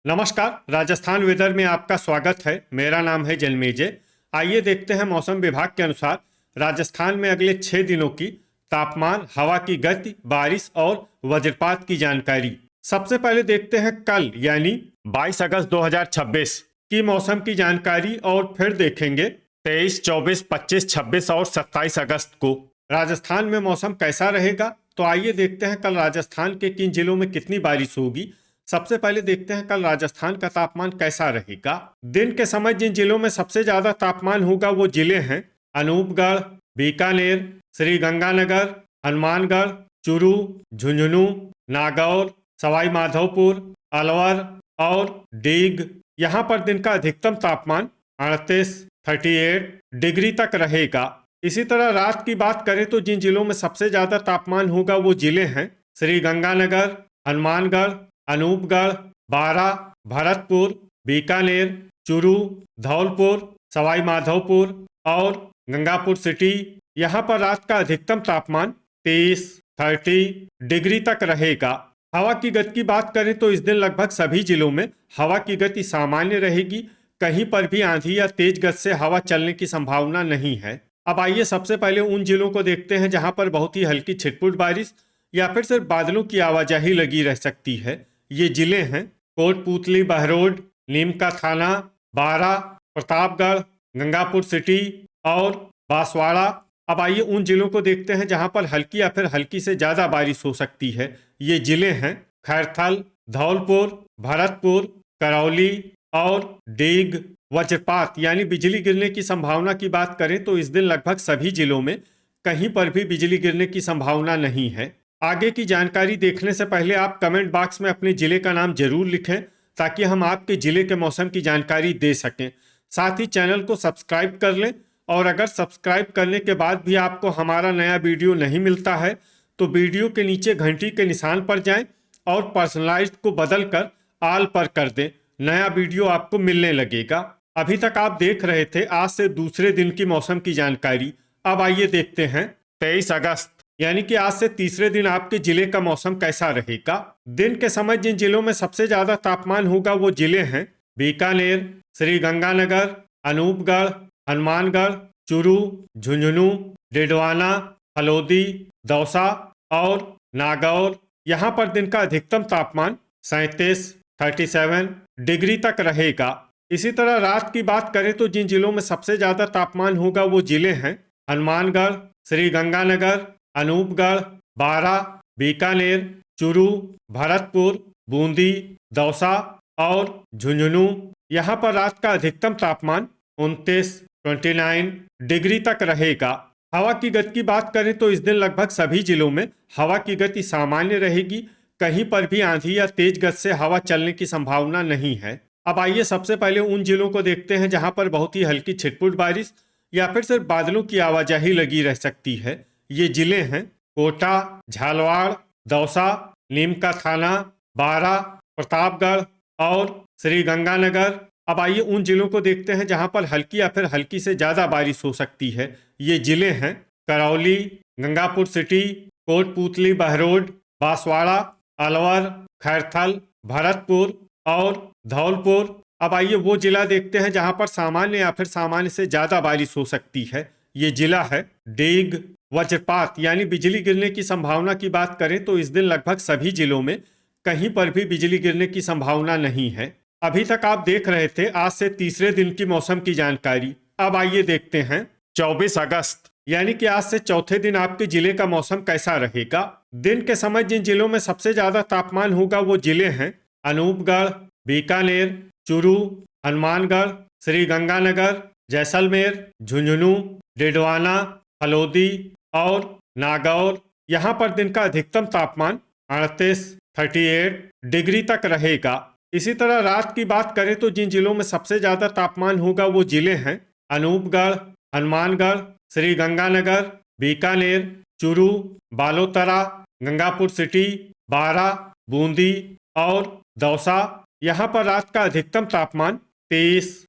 नमस्कार, राजस्थान वेदर में आपका स्वागत है। मेरा नाम है जन्मेजय। आइए देखते हैं मौसम विभाग के अनुसार राजस्थान में अगले 6 दिनों की तापमान, हवा की गति, बारिश और वज्रपात की जानकारी। सबसे पहले देखते हैं कल यानी 22 अगस्त 2026 की मौसम की जानकारी और फिर देखेंगे 23, 24, 25, 26 और 27 अगस्त को राजस्थान में मौसम कैसा रहेगा। तो आइए देखते हैं कल राजस्थान के किन जिलों में कितनी बारिश होगी। सबसे पहले देखते हैं कल राजस्थान का तापमान कैसा रहेगा। दिन के समय जिन जिलों में सबसे ज्यादा तापमान होगा वो जिले हैं अनूपगढ़, बीकानेर, श्री गंगानगर, हनुमानगढ़, चूरू, झुंझुनू, नागौर, सवाई माधोपुर, अलवर और डीग। यहाँ पर दिन का अधिकतम तापमान 38 डिग्री तक रहेगा। इसी तरह रात की बात करें तो जिन जिलों में सबसे ज्यादा तापमान होगा वो जिले हैं श्री गंगानगर, हनुमानगढ़, अनूपगढ़, बारा, भरतपुर, बीकानेर, चूरू, धौलपुर, सवाई माधोपुर और गंगापुर सिटी। यहाँ पर रात का अधिकतम तापमान 30 डिग्री तक रहेगा। हवा की गति की बात करें तो इस दिन लगभग सभी जिलों में हवा की गति सामान्य रहेगी। कहीं पर भी आंधी या तेज गति से हवा चलने की संभावना नहीं है। अब आइए सबसे पहले उन जिलों को देखते हैं जहां पर बहुत ही हल्की छिटपुट बारिश या फिर सिर्फ बादलों की आवाजाही लगी रह सकती है। ये जिले हैं कोटपूतली, बहरोड, नीम का थाना, बारा, प्रतापगढ़, गंगापुर सिटी और बांसवाड़ा। अब आइए उन जिलों को देखते हैं जहां पर हल्की या फिर हल्की से ज्यादा बारिश हो सकती है। ये जिले हैं खैरथल, धौलपुर, भरतपुर, करौली और डीग। वज्रपात यानी बिजली गिरने की संभावना की बात करें तो इस दिन लगभग सभी जिलों में कहीं पर भी बिजली गिरने की संभावना नहीं है। आगे की जानकारी देखने से पहले आप कमेंट बॉक्स में अपने जिले का नाम जरूर लिखें ताकि हम आपके जिले के मौसम की जानकारी दे सकें। साथ ही चैनल को सब्सक्राइब कर लें और अगर सब्सक्राइब करने के बाद भी आपको हमारा नया वीडियो नहीं मिलता है तो वीडियो के नीचे घंटी के निशान पर जाएं और पर्सनलाइज्ड को बदल कर ऑल पर कर दें। नया वीडियो आपको मिलने लगेगा। अभी तक आप देख रहे थे आज से दूसरे दिन की मौसम की जानकारी। अब आइए देखते हैं 23 अगस्त यानी कि आज से तीसरे दिन आपके जिले का मौसम कैसा रहेगा। दिन के समय जिन जिलों में सबसे ज्यादा तापमान होगा वो जिले हैं बीकानेर, श्री गंगानगर, अनूपगढ़, हनुमानगढ़, चूरू, झुंझुनू, डिडवाना, हलोदी, दौसा और नागौर। यहाँ पर दिन का अधिकतम तापमान 37 डिग्री तक रहेगा। इसी तरह रात की बात करें तो जिन जिलों में सबसे ज्यादा तापमान होगा वो जिले हैं हनुमानगढ़, श्री गंगानगर, अनूपगढ़, बारा, बीकानेर, चूरू, भरतपुर, बूंदी, दौसा और झुंझुनू। यहाँ पर रात का अधिकतम तापमान 29 डिग्री तक रहेगा। हवा की गति की बात करें तो इस दिन लगभग सभी जिलों में हवा की गति सामान्य रहेगी। कहीं पर भी आंधी या तेज गति से हवा चलने की संभावना नहीं है। अब आइए सबसे पहले उन जिलों को देखते हैं जहां पर बहुत ही हल्की छिटपुट बारिश या फिर सिर्फ बादलों की आवाजाही लगी रह सकती है। ये जिले हैं कोटा, झालवाड़, दौसा, नीम का थाना, बारा, प्रतापगढ़ और श्री गंगानगर। अब आइए उन जिलों को देखते हैं जहां पर हल्की या फिर हल्की से ज्यादा बारिश हो सकती है। ये जिले हैं करौली, गंगापुर सिटी, कोटपूतली, बहरोड, बांसवाड़ा, अलवर, खैरथल, भरतपुर और धौलपुर। अब आइए वो जिला देखते हैं जहां पर सामान्य या फिर सामान्य से ज्यादा बारिश हो सकती है। ये जिला है डीग। वज्रपात यानी बिजली गिरने की संभावना की बात करें तो इस दिन लगभग सभी जिलों में कहीं पर भी बिजली गिरने की संभावना नहीं है। अभी तक आप देख रहे थे आज से तीसरे दिन की मौसम की जानकारी। अब आइए देखते हैं 24 अगस्त यानी कि आज से चौथे दिन आपके जिले का मौसम कैसा रहेगा। दिन के समय जिन जिलों में सबसे ज्यादा तापमान होगा वो जिले हैं अनूपगढ़, बीकानेर, चूरू, हनुमानगढ़, श्री गंगानगर, जैसलमेर, झुंझुनू, डिडवाना, हलोदी और नागौर। यहाँ पर दिन का अधिकतम तापमान 38 डिग्री तक रहेगा। इसी तरह रात की बात करें तो जिन जिलों में सबसे ज्यादा तापमान होगा वो जिले हैं अनूपगढ़, हनुमानगढ़, श्री गंगानगर, बीकानेर, चूरू, बालोतरा, गंगापुर सिटी, बारा, बूंदी और दौसा। यहाँ पर रात का अधिकतम तापमान 30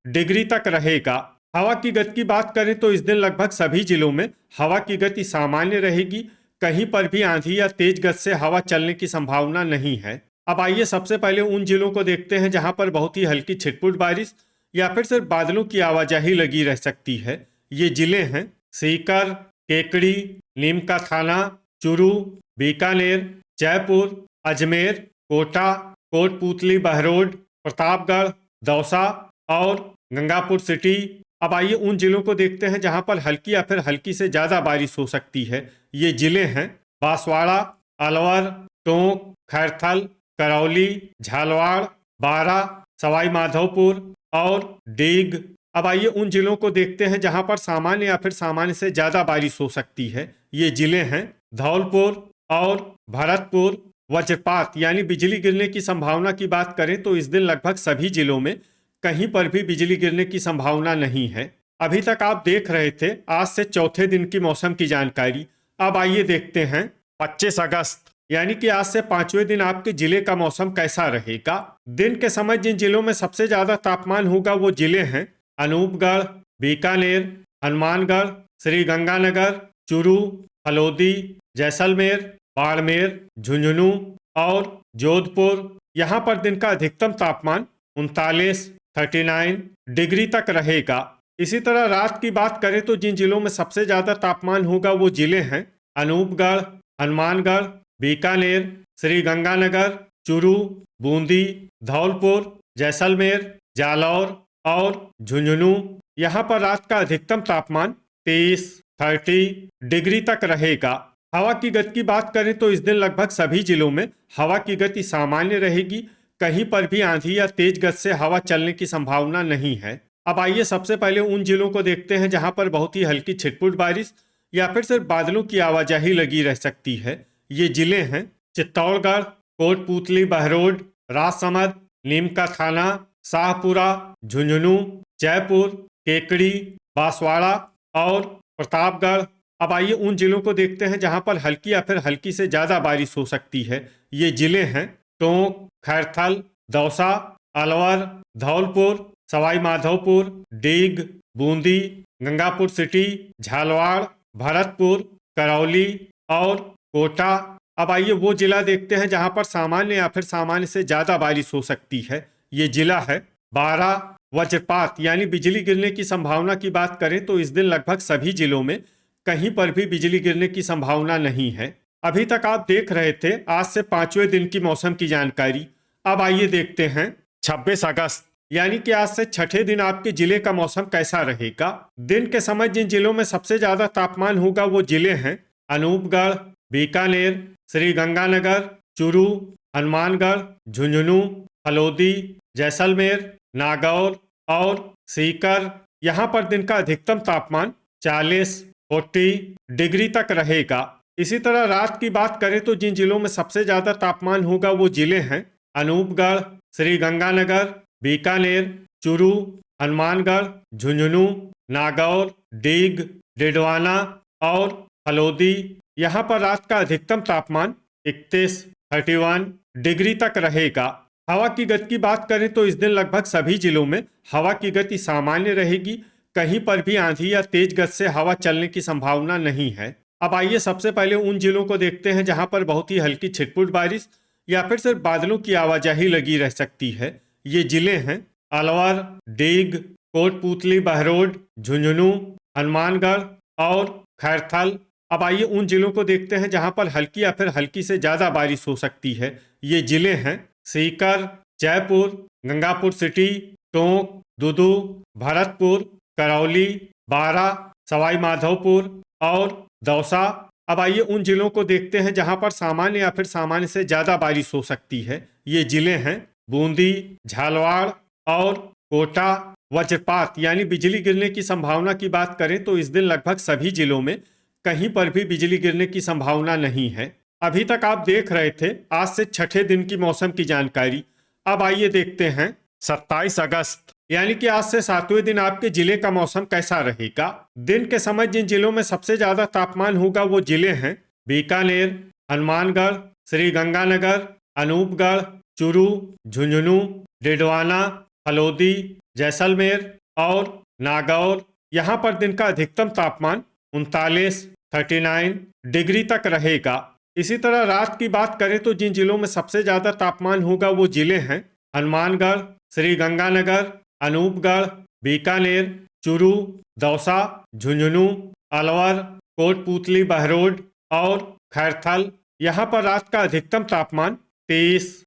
डिग्री तक रहेगा। हवा की गति की बात करें तो इस दिन लगभग सभी जिलों में हवा की गति सामान्य रहेगी। कहीं पर भी आंधी या तेज गति से हवा चलने की संभावना नहीं है। अब आइए सबसे पहले उन जिलों को देखते हैं जहां पर बहुत ही हल्की छिटपुट बारिश या फिर सिर्फ बादलों की आवाजाही लगी रह सकती है। ये जिले हैं सीकर, केकड़ी, नीम का थाना, चुरू, बीकानेर, जयपुर, अजमेर, कोटा, कोटपूतली, बहरोड, प्रतापगढ़, दौसा और गंगापुर सिटी। अब आइए उन जिलों को देखते हैं जहां पर हल्की या फिर हल्की से ज्यादा बारिश हो सकती है। ये जिले हैं बांसवाड़ा, अलवर, टोंक, खैरथल, करौली, झालावाड़, बारा, सवाई माधोपुर और डीग। अब आइए उन जिलों को देखते हैं जहां पर सामान्य या फिर सामान्य से ज्यादा बारिश हो सकती है। ये जिले हैं धौलपुर और भरतपुर। वज्रपात यानी बिजली गिरने की संभावना की बात करें तो इस दिन लगभग सभी जिलों में कहीं पर भी बिजली गिरने की संभावना नहीं है। अभी तक आप देख रहे थे आज से चौथे दिन की मौसम की जानकारी। अब आइए देखते हैं 25 अगस्त यानी कि आज से 5वें दिन आपके जिले का मौसम कैसा रहेगा। दिन के समय जिन जिलों में सबसे ज्यादा तापमान होगा वो जिले हैं अनूपगढ़, बीकानेर, हनुमानगढ़, श्री गंगानगर, चुरू, फलोदी, जैसलमेर, बाड़मेर, झुंझुनू और जोधपुर। यहाँ पर दिन का अधिकतम तापमान 39 डिग्री तक रहेगा। इसी तरह रात की बात करें तो जिन जिलों में सबसे ज्यादा तापमान होगा वो जिले हैं अनूपगढ़, हनुमानगढ़, बीकानेर, श्री गंगानगर, चुरू, बूंदी, धौलपुर, जैसलमेर, जालौर और झुंझुनू। यहाँ पर रात का अधिकतम तापमान 30 डिग्री तक रहेगा। हवा की गति की बात करें तो इस दिन लगभग सभी जिलों में हवा की गति सामान्य रहेगी। कहीं पर भी आंधी या तेज गति से हवा चलने की संभावना नहीं है। अब आइए सबसे पहले उन जिलों को देखते हैं जहां पर बहुत ही हल्की छिटपुट बारिश या फिर सिर्फ बादलों की आवाजाही लगी रह सकती है। ये जिले हैं चित्तौड़गढ़, कोटपूतली, बहरोड, राजसमंद, नीम का थाना, शाहपुरा, झुंझुनू, जयपुर, केकड़ी, बांसवाड़ा और प्रतापगढ़। अब आइए उन जिलों को देखते हैं जहां पर हल्की या फिर हल्की से ज्यादा बारिश हो सकती है। ये जिले हैं टोंक, खैरथल, दौसा, अलवर, धौलपुर, सवाई माधोपुर, डीग, बूंदी, गंगापुर सिटी, झालावाड़, भरतपुर, करौली और कोटा। अब आइए वो जिला देखते हैं जहां पर सामान्य या फिर सामान्य से ज्यादा बारिश हो सकती है। ये जिला है बारा। वज्रपात यानी बिजली गिरने की संभावना की बात करें तो इस दिन लगभग सभी जिलों में कहीं पर भी बिजली गिरने की संभावना नहीं है। अभी तक आप देख रहे थे आज से 5वें दिन की मौसम की जानकारी। अब आइए देखते हैं 26 अगस्त यानी कि आज से छठे दिन आपके जिले का मौसम कैसा रहेगा। दिन के समय जिन जिलों में सबसे ज्यादा तापमान होगा वो जिले हैं अनूपगढ़, बीकानेर, श्री गंगानगर, चुरू, हनुमानगढ़, झुंझुनू, फलोदी, जैसलमेर, नागौर और सीकर। यहाँ पर दिन का अधिकतम तापमान 40 डिग्री तक रहेगा। इसी तरह रात की बात करें तो जिन जिलों में सबसे ज्यादा तापमान होगा वो जिले हैं अनूपगढ़, श्री गंगानगर, बीकानेर, चुरू, हनुमानगढ़, झुंझुनू, नागौर, डीग, डिडवाना और फलोदी। यहाँ पर रात का अधिकतम तापमान 31 डिग्री तक रहेगा। हवा की गति की बात करें तो इस दिन लगभग सभी जिलों में हवा की गति सामान्य रहेगी। कहीं पर भी आंधी या तेज गति से हवा चलने की संभावना नहीं है। अब आइए सबसे पहले उन जिलों को देखते हैं जहां पर बहुत ही हल्की छिटपुट बारिश या फिर सिर्फ बादलों की आवाजाही लगी रह सकती है। ये जिले हैं अलवर, डीग, कोटपूतली, बहरोड, झुंझुनू, हनुमानगढ़ और खैरथल। अब आइए उन जिलों को देखते हैं जहां पर हल्की या फिर हल्की से ज्यादा बारिश हो सकती है। ये जिले हैं सीकर, जयपुर, गंगापुर सिटी, टोंक, दुदू, भरतपुर, करौली, बारा, सवाई माधोपुर और दौसा। अब आइए उन जिलों को देखते हैं जहां पर सामान्य या फिर सामान्य से ज्यादा बारिश हो सकती है। ये जिले हैं बूंदी, झालावाड़ और कोटा। वज्रपात यानी बिजली गिरने की संभावना की बात करें तो इस दिन लगभग सभी जिलों में कहीं पर भी बिजली गिरने की संभावना नहीं है। अभी तक आप देख रहे थे आज से छठे दिन की मौसम की जानकारी। अब आइए देखते हैं 27 अगस्त यानी कि आज से 7वें दिन आपके जिले का मौसम कैसा रहेगा। दिन के समय जिन जिलों में सबसे ज्यादा तापमान होगा वो जिले हैं बीकानेर, हनुमानगढ़, श्री गंगानगर, अनूपगढ़, चुरू, झुंझुनू, डिडवाना, फलोदी, जैसलमेर और नागौर। यहाँ पर दिन का अधिकतम तापमान 39 डिग्री तक रहेगा। इसी तरह रात की बात करें तो जिन जिलों में सबसे ज्यादा तापमान होगा वो जिले हैं हनुमानगढ़, श्रीगंगानगर, अनूपगढ़, बीकानेर, चूरू, दौसा, झुंझुनू, अलवर, कोटपूतली, बहरोड और खैरथल। यहाँ पर रात का अधिकतम तापमान 30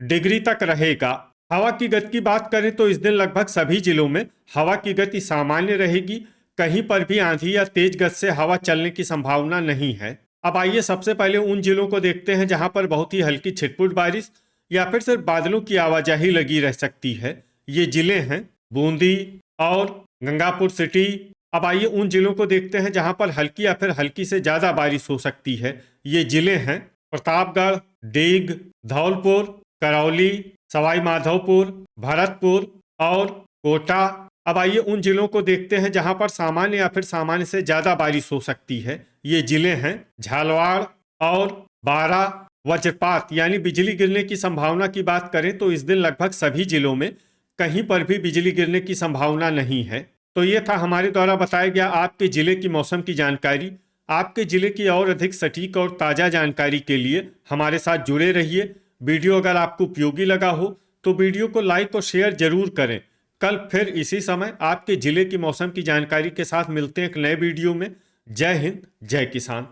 डिग्री तक रहेगा। हवा की गति की बात करें तो इस दिन लगभग सभी जिलों में हवा की गति सामान्य रहेगी। कहीं पर भी आंधी या तेज गति से हवा चलने की संभावना नहीं है। अब आइए सबसे पहले उन जिलों को देखते हैं जहां पर बहुत ही हल्की छिटपुट बारिश या फिर सिर्फ बादलों की आवाजाही लगी रह सकती है। ये जिले हैं बूंदी और गंगापुर सिटी। अब आइए उन जिलों को देखते हैं जहां पर हल्की या फिर हल्की से ज्यादा बारिश हो सकती है। ये जिले हैं प्रतापगढ़, डीग, धौलपुर, करौली, सवाई माधोपुर, भरतपुर और कोटा। अब आइए उन जिलों को देखते हैं जहां पर सामान्य या फिर सामान्य से ज्यादा बारिश हो सकती है। ये जिले हैं झालवाड़ और बारां। वज्रपात यानी बिजली गिरने की संभावना की बात करें तो इस दिन लगभग सभी जिलों में कहीं पर भी बिजली गिरने की संभावना नहीं है। तो ये था हमारे द्वारा बताया गया आपके जिले की मौसम की जानकारी। आपके जिले की और अधिक सटीक और ताज़ा जानकारी के लिए हमारे साथ जुड़े रहिए। वीडियो अगर आपको उपयोगी लगा हो तो वीडियो को लाइक और शेयर जरूर करें। कल फिर इसी समय आपके जिले की मौसम की जानकारी के साथ मिलते हैं एक नए वीडियो में। जय हिंद, जय किसान।